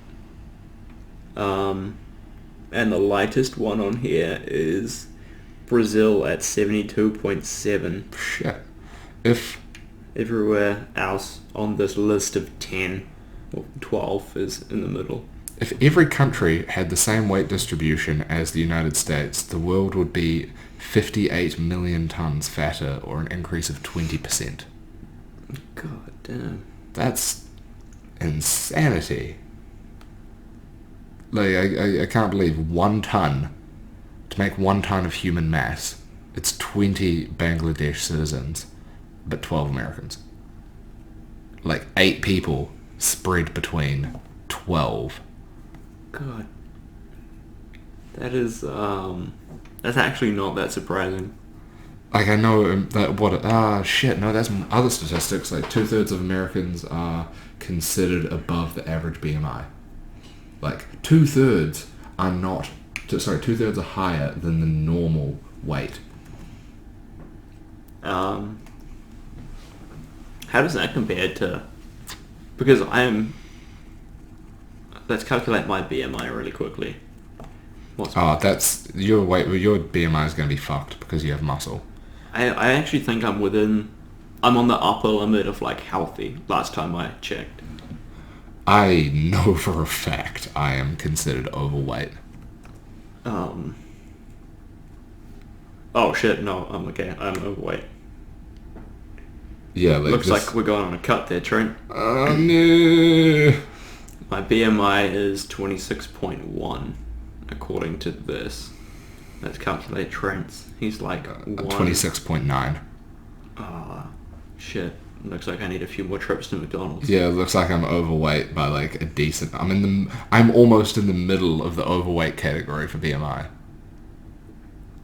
and the lightest one on here is Brazil at 72.7. Shit. If everywhere else on this list of 10 or 12 is in the middle. If every country had the same weight distribution as the United States, the world would be 58 million tons fatter, or an increase of 20%. God damn. That's insanity. Like, I can't believe 1 ton, to make 1 ton of human mass, it's 20 Bangladesh citizens, but 12 Americans. Like, 8 people spread between 12. God. That is, that's actually not that surprising. Like, I know that shit, no, that's other statistics. Like, 2/3 of Americans are considered above the average BMI. Like, 2/3 are not, 2/3 are higher than the normal weight. How does that compare to... Because let's calculate my BMI really quickly. That's... Your BMI is going to be fucked because you have muscle. I actually think I'm on the upper limit of, like, healthy, last time I checked. I know for a fact I am considered overweight. Oh shit, no, I'm okay. I'm overweight. Yeah, like... Looks like we're going on a cut there, Trent. Oh, no. My BMI is 26.1, according to this. Let's calculate Trent's. He's like 26.9. Shit. Looks like I need a few more trips to McDonald's. Yeah, it looks like I'm overweight by like a decent... I'm almost in the middle of the overweight category for BMI.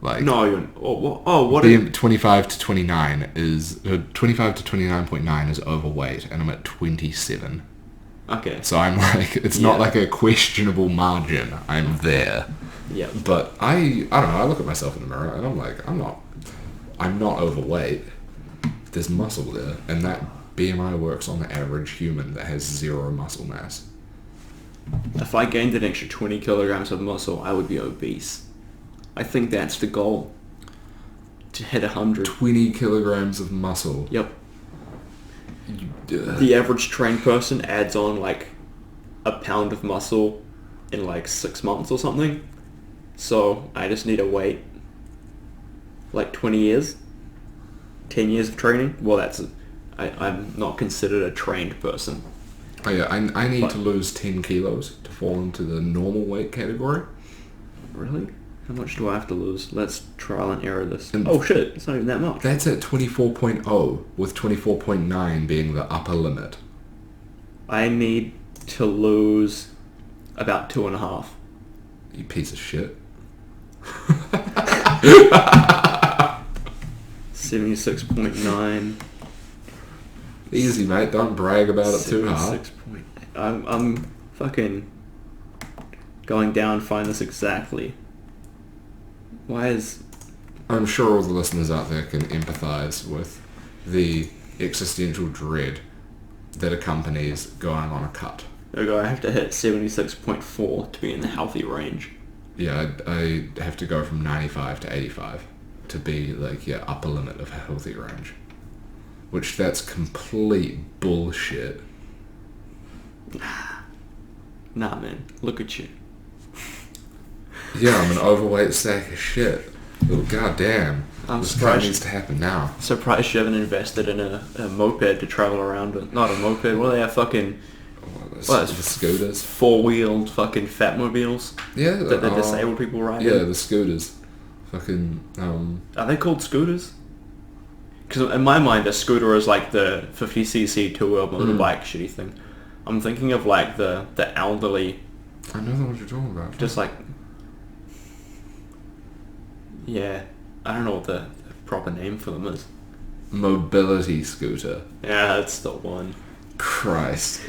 Like... No, you're... what... 25 to 29 is... 25 to 29.9 is overweight, and I'm at 27. Okay. So I'm like... It's not like a questionable margin. I'm there. Yeah. But I don't know, I look at myself in the mirror, and I'm like, I'm not overweight. There's muscle there, and that BMI works on the average human that has 0 muscle mass. If I gained an extra 20 kilograms of muscle, I would be obese. I think that's the goal. To hit 100. 20 kilograms of muscle. Yep. The average trained person adds on like a pound of muscle in like 6 months or something. So I just need to wait like 20 years. 10 years of training. Well, I'm not considered a trained person. Oh yeah, I need to lose 10 kilos to fall into the normal weight category. Really? How much do I have to lose? Let's trial and error this. Oh shit, it's not even that much. That's at 24.0, with 24.9 being the upper limit. I need to lose about 2.5. You piece of shit. 76.9. Easy, mate. Don't brag about it too hard. I'm fucking going down. Find this exactly. Why is... I'm sure all the listeners out there can empathise with the existential dread that accompanies going on a cut. Okay, I have to hit 76.4 to be in the healthy range. Yeah, I have to go from 95 to 85 to be like, upper limit of healthy range. Which, that's complete bullshit. Nah, man. Look at you. Yeah, I'm an overweight sack of shit. Oh, goddamn. This guy needs to happen now. Surprised you haven't invested in a moped to travel around with. Not a moped, what are they, fucking... The scooters? 4-wheeled fucking fatmobiles? Yeah. That the disabled people ride in? Yeah, the scooters. Fucking, Are they called scooters? Because in my mind, a scooter is like the 50cc two-wheel motorbike shitty thing. I'm thinking of like the elderly... I know what you're talking about. Just like... Yeah. I don't know what the proper name for them is. Mobility scooter. Yeah, that's the one. Christ.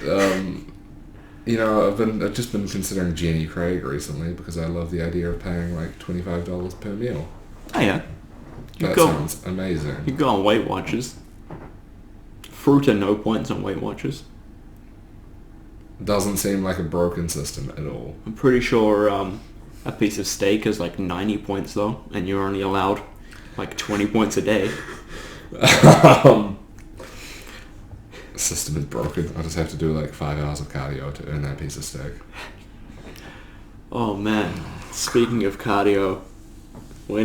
I've just been considering Jenny Craig recently because I love the idea of paying like $25 per meal. Oh yeah. That sounds amazing. You go on Weight Watchers. Fruit and no points on Weight Watchers. Doesn't seem like a broken system at all. I'm pretty sure a piece of steak is like 90 points though, and you're only allowed like 20 points a day. System is broken. I just have to do like 5 hours of cardio to earn that piece of steak. Oh man, speaking of cardio, are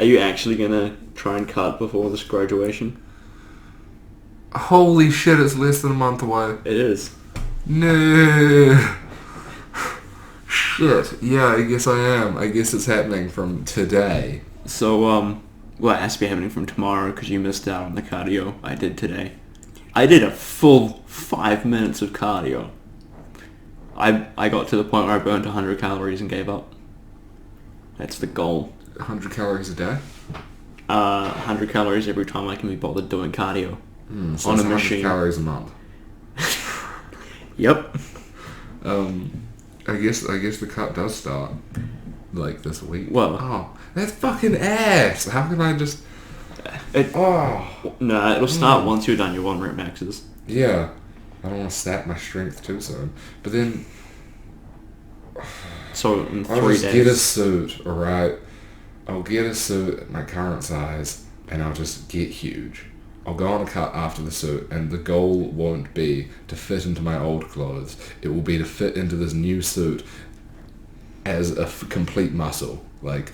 you actually gonna try and cut before this graduation? Holy shit, it's less than a month away. It is. No. Shit. Yeah, I guess I am. I guess it's happening from today. So, well, it has to be happening from tomorrow because you missed out on the cardio I did today. I did a full 5 minutes of cardio. I got to the point where I burned 100 calories and gave up. That's the goal. 100 calories a day? 100 calories every time I can be bothered doing cardio So on it's a 100 machine. calories a month. Yep. I guess the cut does start like this week. Well, oh, that's fucking ass. How can I just? No, it'll start once you're done your 1 rep maxes. Yeah, I don't want to sap my strength too soon. But then So in 3 I'll just days. get a suit, alright? I'll get a suit at my current size, and I'll just get huge. I'll go on a cut after the suit, and the goal won't be to fit into my old clothes. It will be to fit into this new suit as a complete muscle. Like,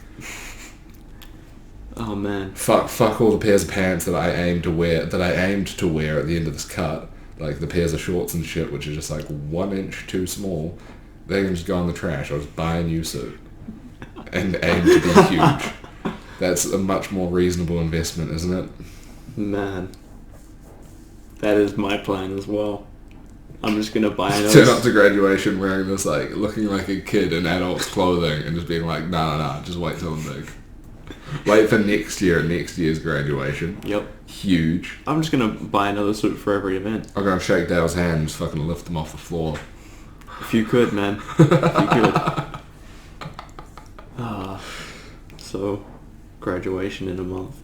Oh man. fuck all the pairs of pants that I aimed to wear at the end of this cut. Like the pairs of shorts and shit, which are just like 1 inch too small. They can just go in the trash. I'll just buy a new suit and aim to be huge. That's a much more reasonable investment, isn't it? Man. That is my plan as well. I'm just gonna buy Turn up another... to graduation wearing this, like, looking like a kid in adult's clothing and just being like, nah, just wait till I'm big. Wait for next year's graduation. Yep. Huge. I'm just gonna buy another suit for every event. I'll go and shake Dale's hand and just fucking lift them off the floor. If you could, man. If you could. So, graduation in a month.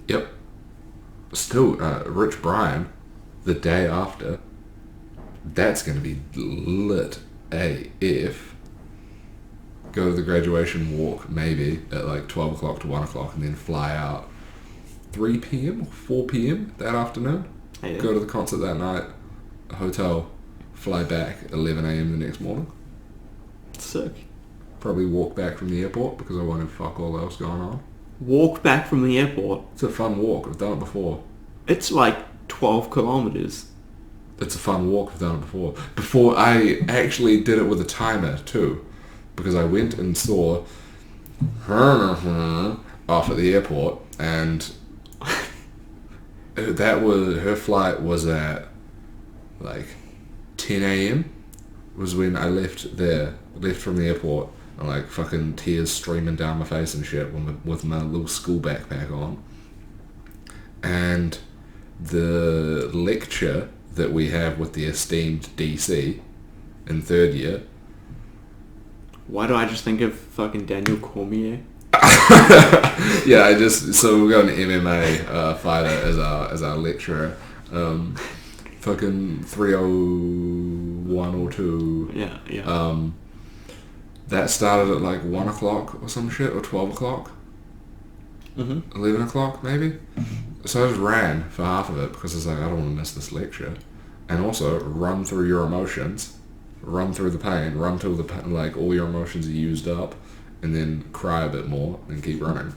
Yep. Still, Rich Brian, the day after, that's going to be lit AF. Go to the graduation walk, maybe, at like 12 o'clock to 1 o'clock, and then fly out 3 p.m. or 4 p.m. that afternoon. Yeah. Go to the concert that night, hotel, fly back 11 a.m. the next morning. Sick. Probably walk back from the airport because I won't have fuck all else going on. Walk back from the airport. It's a fun walk. I've done it before. It's like 12 kilometers. It's a fun walk. I've done it before. Before I actually did it with a timer too, because I went and saw her off at the airport, and her flight was at like 10 a.m. was when I left from the airport, and like fucking tears streaming down my face and shit with my little school backpack on. And the lecture that we have with the esteemed DC in 3rd year. Why do I just think of fucking Daniel Cormier? Yeah, so we're going to MMA fighter as our lecturer. Fucking 301 or 2. Yeah. That started at like 1 o'clock or some shit, or 12 o'clock. 11 o'clock maybe. So I just ran for half of it because I was like, I don't want to miss this lecture. And also run through your emotions, run through the pain, run till like all your emotions are used up, and then cry a bit more and keep running.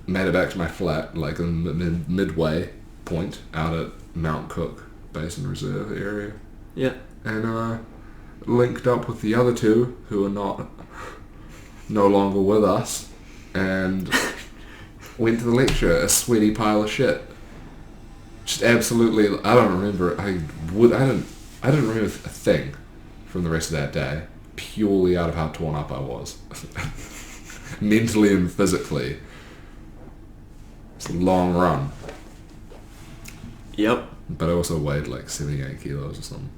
Made it back to my flat like in midway point out at Mount Cook Basin Reserve area. Yeah. And linked up with the other two who are no longer with us, and went to the lecture, a sweaty pile of shit. Just absolutely, I don't remember. I didn't remember a thing from the rest of that day, purely out of how torn up I was, mentally and physically. It's a long run. Yep. But I also weighed like 78 kilos or something.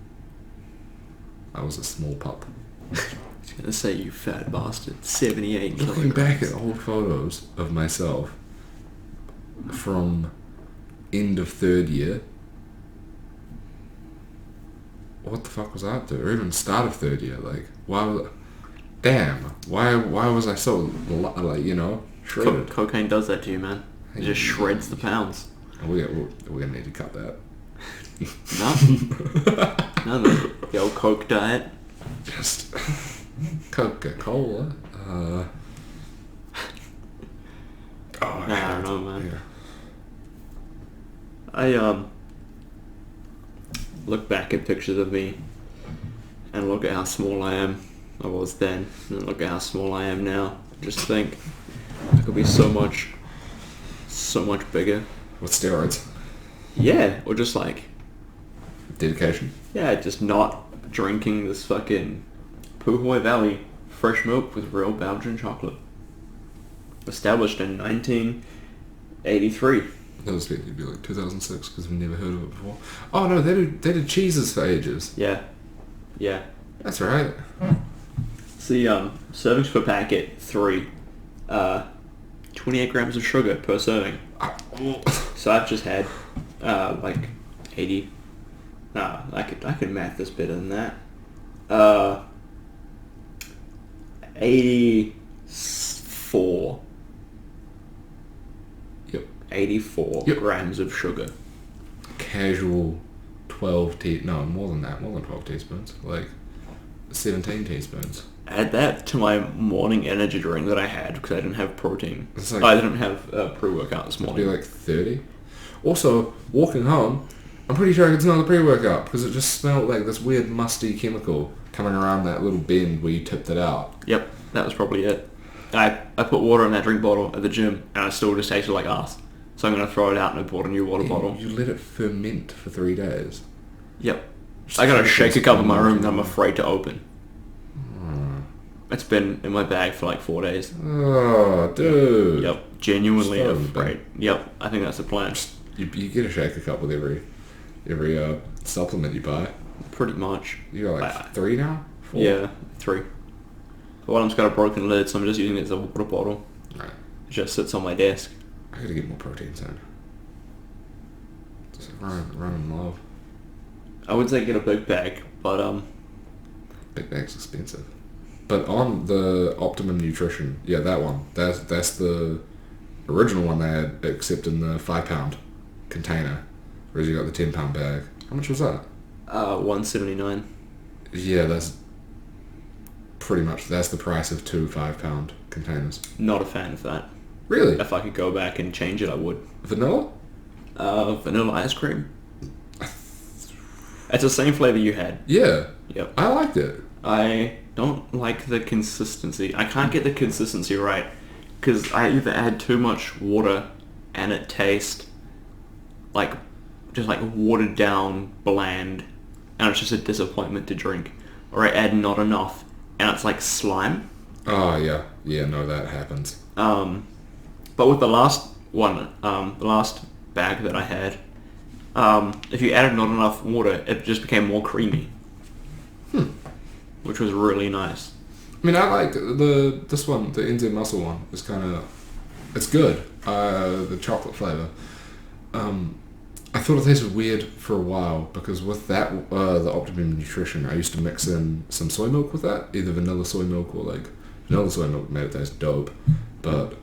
I was a small pup. I was gonna say, you fat bastard. 78 kilograms. Looking back at old photos of myself from end of 3rd year, what the fuck was I up to? Or even start of 3rd year, like, why was I so, like, shredded? Cocaine does that to you, man. It just shreds the pounds. We're gonna need to cut that. No, the old Coke diet. Just Coca-Cola. I don't know, man. Yeah. I look back at pictures of me and look at how small I was then, and look at how small I am now. Just think I could be so much bigger. With steroids. Yeah, or just like, Dedication. yeah, just not drinking this fucking Puhoi Valley fresh milk with real Belgian chocolate. established in 1983. That was expected to be like 2006 because we've never heard of it before. Oh no, they did cheeses for ages. Yeah. That's right. See, servings per packet, 3. 28 grams of sugar per serving. So I've just had, 80. Nah, I could math this better than that. 84. Yep. 84 grams of sugar. Casual more than 12 teaspoons. Like 17 teaspoons. Add that to my morning energy drink that I had because I didn't have protein. Like, I didn't have pre-workout this morning. It'd be like 30. Also, walking home, I'm pretty sure I could smell the pre-workout because it just smelled like this weird musty chemical coming around that little bend where you tipped it out. Yep, that was probably it. I put water in that drink bottle at the gym and I still just tasted like ass. So I'm going to throw it out and I bought a new water bottle. You let it ferment for 3 days. Yep. I got a shaker cup in my room that I'm afraid to open. It's been in my bag for like 4 days. Oh, dude. Yep, genuinely afraid. Yep, I think that's the plan. You get a shaker cup with every supplement you buy. Pretty much. You got like 3 now? 4? Yeah, 3. The one of them's got a broken lid, so I'm just using it as a water bottle. Right. It just sits on my desk. I gotta get more protein soon. Just running low. I would say get a big bag, but Big bag's expensive. But on the Optimum Nutrition, yeah, that one. That's the original one they had, except in the 5-pound container. Whereas you got the 10-pound bag. How much was that? $179. Yeah, that's pretty much the price of 2 5-pound containers. Not a fan of that. Really? If I could go back and change it, I would. Vanilla? Vanilla ice cream. It's the same flavor you had. Yeah. Yep. I liked it. I don't like the consistency. I can't get the consistency right because I either add too much water and it tastes just like watered down, bland, and it's just a disappointment to drink, or I add not enough and it's like slime. Oh yeah, no, that happens. But with the last one, the last bag that I had, if you added not enough water, it just became more creamy. Which was really nice. I mean, I like this one, the NZ Muscle one. It's it's good. The chocolate flavour. I thought it tasted weird for a while because with that, the Optimum Nutrition, I used to mix in some soy milk with that, either vanilla soy milk or like vanilla soy milk made it taste dope, but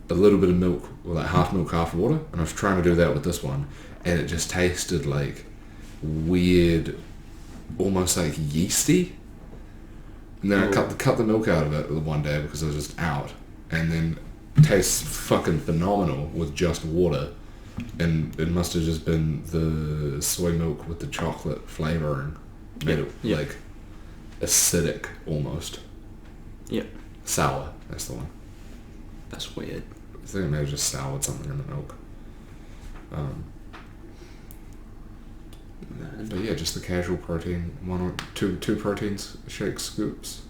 a little bit of milk, or like half milk, half water, and I was trying to do that with this one, and it just tasted like weird, almost like yeasty. And then I cut the milk out of it one day because I was just out, and then it tastes fucking phenomenal with just water, and it must have just been the soy milk with the chocolate flavouring made it like acidic almost. Yep. Sour, that's the one. That's weird. I think it may have just soured something in the milk. But yeah, just the casual protein, 1 or 2 proteins, shake scoops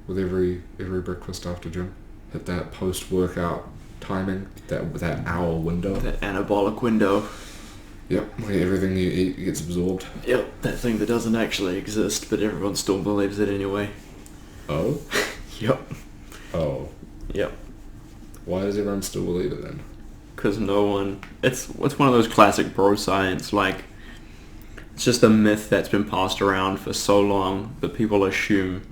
with every breakfast after gym. Hit that post-workout timing, that hour window. That anabolic window. Yep, where everything you eat gets absorbed. Yep, that thing that doesn't actually exist, but everyone still believes it anyway. Oh? Yep. Oh. Yep. Why does everyone still believe it then? Because no one... It's one of those classic bro science, like... It's just a myth that's been passed around for so long that people assume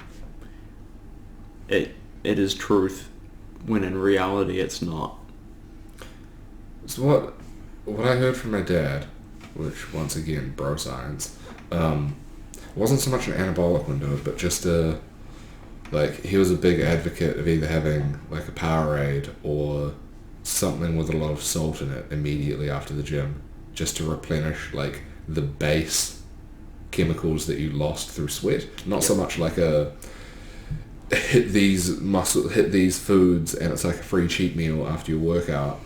it is truth, when in reality it's not. So what I heard from my dad, which once again, bro science, wasn't so much an anabolic window, but just he was a big advocate of either having like a Powerade or something with a lot of salt in it immediately after the gym, just to replenish like the base chemicals that you lost through sweat. Not so much like a hit these foods and it's like a free cheat meal after your workout,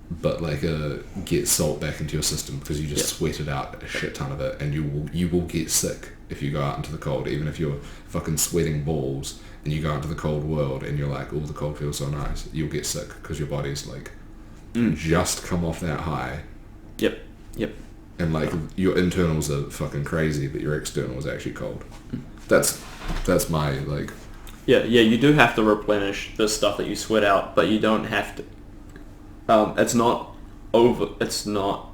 but like get salt back into your system because you just sweated out a shit ton of it, and you will get sick if you go out into the cold, even if you're fucking sweating balls and you go out into the cold world and you're like, oh, the cold feels so nice, you'll get sick because your body's like just come off that high. Yep. And like your internals are fucking crazy, but your external is actually cold. That's my like. Yeah, you do have to replenish the stuff that you sweat out, but you don't have to. It's not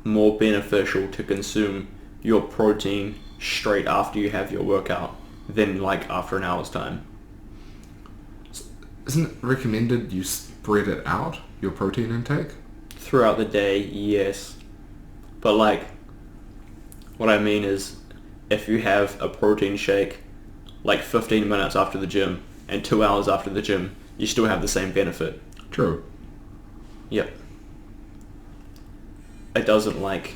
more beneficial to consume your protein straight after you have your workout than like after an hour's time. Isn't it recommended you spread it out, your protein intake? Throughout the day, yes. But like, what I mean is, if you have a protein shake like 15 minutes after the gym and 2 hours after the gym, you still have the same benefit. True. Yep. It doesn't like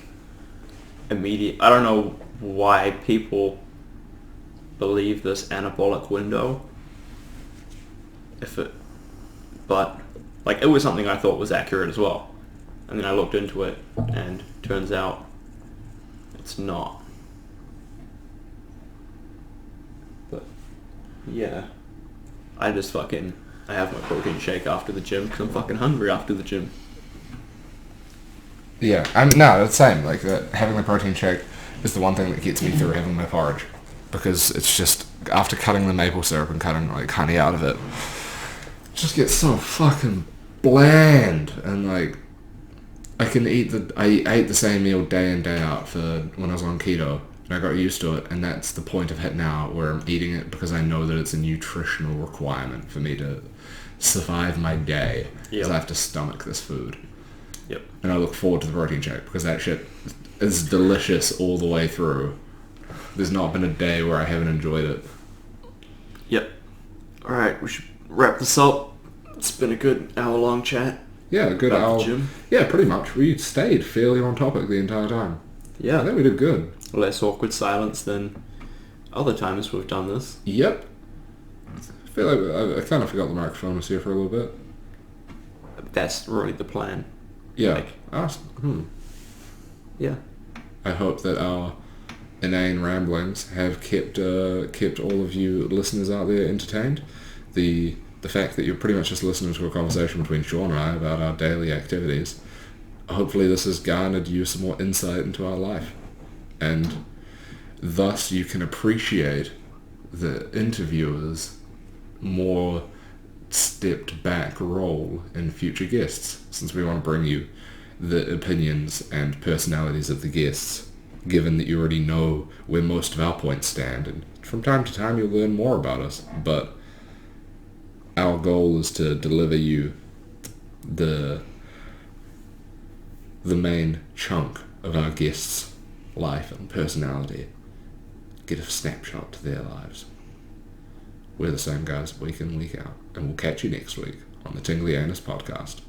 immediate. I don't know why people believe this anabolic window. But like it was something I thought was accurate as well. And then I looked into it and turns out it's not. But yeah, I have my protein shake after the gym because I'm fucking hungry after the gym. Yeah, no, it's the same. Like having the protein shake is the one thing that gets me through having my porridge, because it's just after cutting the maple syrup and cutting like honey out of it, it just gets so fucking bland. And like I ate the same meal day in day out for when I was on keto, and I got used to it. And that's the point of it now, where I'm eating it because I know that it's a nutritional requirement for me to survive my day, because I have to stomach this food. Yep. And I look forward to the protein shake because that shit is delicious all the way through. There's not been a day where I haven't enjoyed it. Yep. Alright, we should wrap this up. It's been a good hour-long chat. Yeah, a good hour. The gym. Yeah, pretty much. We stayed fairly on topic the entire time. Yeah. I think we did good. Less awkward silence than other times we've done this. Yep. I feel like I kind of forgot the microphone was here for a little bit. That's really the plan. Yeah. Yeah. I hope that our inane ramblings have kept all of you listeners out there entertained. The fact that you're pretty much just listening to a conversation between Shaun and I about our daily activities, hopefully this has garnered you some more insight into our life, and thus you can appreciate the interviewer's more stepped back role in future guests, since we want to bring you the opinions and personalities of the guests, given that you already know where most of our points stand, and from time to time you'll learn more about us. But our goal is to deliver you the main chunk of our guests' life and personality, get a snapshot to their lives. We're the same guys week in, week out, and we'll catch you next week on the Tingly Anus Podcast.